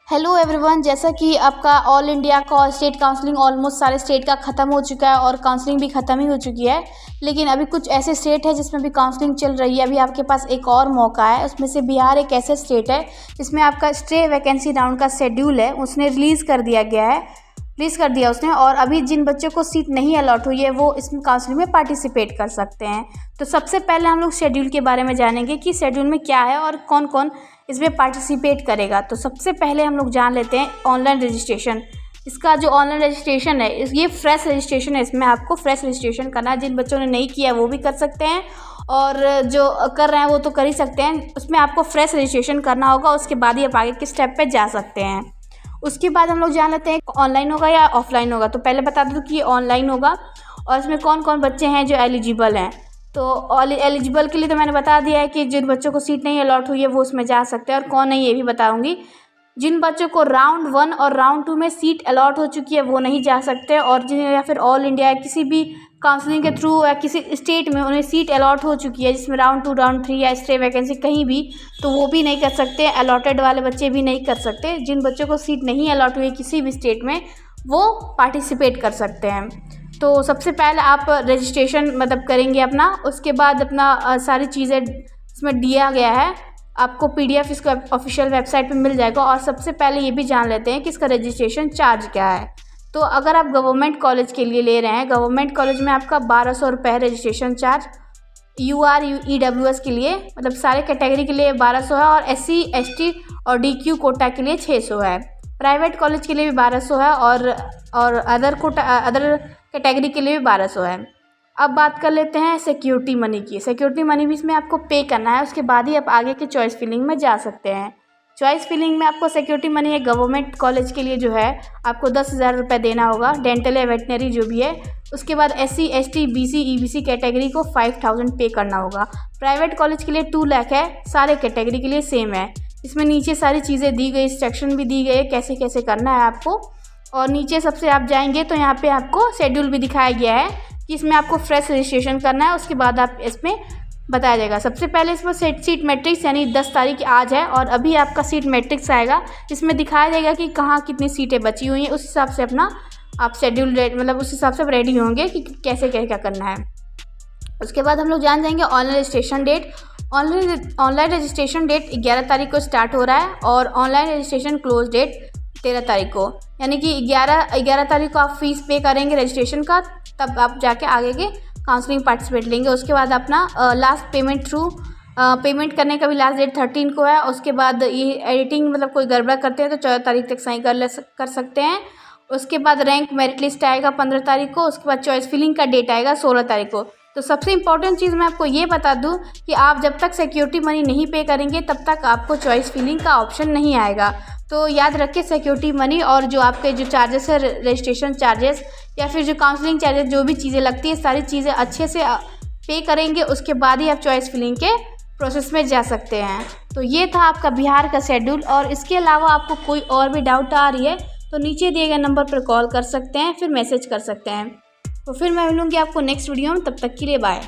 Hello everyone, जैसा कि आपका ऑल इंडिया का स्टेट काउंसलिंग ऑलमोस्ट सारे स्टेट का ख़त्म हो चुका है और काउंसलिंग भी ख़त्म ही हो चुकी है। लेकिन अभी कुछ ऐसे स्टेट है जिसमें भी काउंसलिंग चल रही है। अभी आपके पास एक और मौका है। उसमें से बिहार एक ऐसे स्टेट है जिसमें आपका स्टे वैकेंसी राउंड का शेड्यूल है उसने रिलीज़ कर दिया गया है, रिलीज़ कर दिया उसने। और अभी जिन बच्चों को सीट नहीं अलॉट हुई है वो इसमें काउंसलिंग में पार्टिसिपेट कर सकते हैं। तो सबसे पहले हम लोग शेड्यूल के बारे में जानेंगे कि शेड्यूल में क्या है और कौन कौन इसमें पार्टिसिपेट करेगा। तो सबसे पहले हम लोग जान लेते हैं ऑनलाइन रजिस्ट्रेशन। इसका जो ऑनलाइन रजिस्ट्रेशन है ये फ्रेश रजिस्ट्रेशन है। इसमें आपको फ्रेश रजिस्ट्रेशन करना है। जिन बच्चों ने नहीं किया वो भी कर सकते हैं और जो कर रहे हैं वो तो कर ही सकते हैं। उसमें आपको फ्रेश रजिस्ट्रेशन करना होगा, उसके बाद ही आप आगे के स्टेप पे जा सकते हैं। उसके बाद हम लोग जान लेते हैं ऑनलाइन होगा या ऑफलाइन होगा। तो पहले बता दूं कि ये ऑनलाइन होगा और इसमें कौन कौन बच्चे हैं जो एलिजिबल हैं। तो एलिजिबल के लिए तो मैंने बता दिया है कि जिन बच्चों को सीट नहीं अलॉट हुई है वो उसमें जा सकते हैं और कौन नहीं ये भी बताऊंगी। जिन बच्चों को राउंड 1 और राउंड 2 में सीट अलॉट हो चुकी है वो नहीं जा सकते, और जिन या फिर ऑल इंडिया किसी भी काउंसलिंग के थ्रू या किसी स्टेट में उन्हें सीट अलॉट हो चुकी है जिसमें राउंड 2 राउंड 3 या स्टे वैकेंसी कहीं भी, तो वो भी नहीं कर सकते। अलॉटेड वाले बच्चे भी नहीं कर सकते। जिन बच्चों को सीट नहीं अलॉट हुई किसी भी स्टेट में वो पार्टिसिपेट कर सकते हैं। तो सबसे पहले आप रजिस्ट्रेशन मतलब करेंगे अपना, उसके बाद अपना सारी चीज़ें इसमें दिया गया है, आपको PDF इसका ऑफिशियल वेबसाइट पे मिल जाएगा। और सबसे पहले ये भी जान लेते हैं कि इसका रजिस्ट्रेशन चार्ज क्या है। तो अगर आप गवर्नमेंट कॉलेज के लिए ले रहे हैं, गवर्नमेंट कॉलेज में आपका 1200 रुपये है रजिस्ट्रेशन चार्ज। UR EWS के लिए मतलब सारे कैटेगरी के लिए 1200 है और SC ST और DQ कोटा के लिए 600 है। प्राइवेट कॉलेज के लिए भी 1200 है और अदर कैटेगरी के लिए भी 1200 है। अब बात कर लेते हैं सिक्योरिटी मनी की। सिक्योरिटी मनी भी इसमें आपको पे करना है, उसके बाद ही आप आगे के चॉइस फिलिंग में जा सकते हैं। चॉइस फिलिंग में आपको सिक्योरिटी मनी है गवर्नमेंट कॉलेज के लिए जो है आपको 10,000 रुपये देना होगा, डेंटल या वेटनरी जो भी है। उसके बाद SC ST BC EBC category को 5000 पे करना होगा। प्राइवेट कॉलेज के लिए 2 लाख है, सारे कैटेगरी के लिए सेम है। इसमें नीचे सारी चीज़ें दी गई, इंस्ट्रक्शन भी दी गई है कैसे कैसे करना है आपको। और नीचे सबसे आप जाएंगे तो यहाँ पे आपको शेड्यूल भी दिखाया गया है कि इसमें आपको फ्रेश रजिस्ट्रेशन करना है, उसके बाद आप इसमें बताया जाएगा। सबसे पहले इसमें सीट मैट्रिक्स यानी 10 तारीख आज है और अभी आपका सीट मैट्रिक्स आएगा, इसमें दिखाया जाएगा कि कहाँ कितनी सीटें बची हुई हैं। उस हिसाब से अपना आप शेड्यूल मतलब उस हिसाब से रेडी होंगे कि कैसे क्या क्या करना है। उसके बाद हम लोग जान जाएंगे online registration date. Online registration date 11 तारीख को स्टार्ट हो रहा है और ऑनलाइन रजिस्ट्रेशन क्लोज डेट 13 तारीख को, यानी कि 11 तारीख को आप फीस पे करेंगे रजिस्ट्रेशन का, तब आप जाके आगे के काउंसलिंग पार्टिसिपेट लेंगे। उसके बाद अपना लास्ट पेमेंट पेमेंट करने का भी लास्ट डेट 13 को है। उसके बाद ये एडिटिंग मतलब कोई गड़बड़ करते हैं तो 14 तारीख तक साइन कर सकते हैं। उसके बाद रैंक मेरिट लिस्ट आएगा 15 तारीख को। उसके बाद चॉइस फिलिंग का डेट आएगा 16 तारीख को। तो सबसे इम्पॉर्टेंट चीज़ मैं आपको ये बता दूं कि आप जब तक सिक्योरिटी मनी नहीं पे करेंगे तब तक आपको चॉइस फिलिंग का ऑप्शन नहीं आएगा। तो याद रखिए सिक्योरिटी मनी और जो आपके जो चार्जेस है रजिस्ट्रेशन चार्जेस या फिर जो काउंसलिंग चार्जेस जो भी चीज़ें लगती है सारी चीज़ें अच्छे से पे करेंगे, उसके बाद ही आप चॉइस फिलिंग के प्रोसेस में जा सकते हैं। तो ये था आपका बिहार का शेड्यूल। और इसके अलावा आपको कोई और भी डाउट आ रही है तो नीचे दिए गए नंबर पर कॉल कर सकते हैं, फिर मैसेज कर सकते हैं। तो फिर मैं मिलूँगी आपको नेक्स्ट वीडियो में, तब तक के लिए बाय।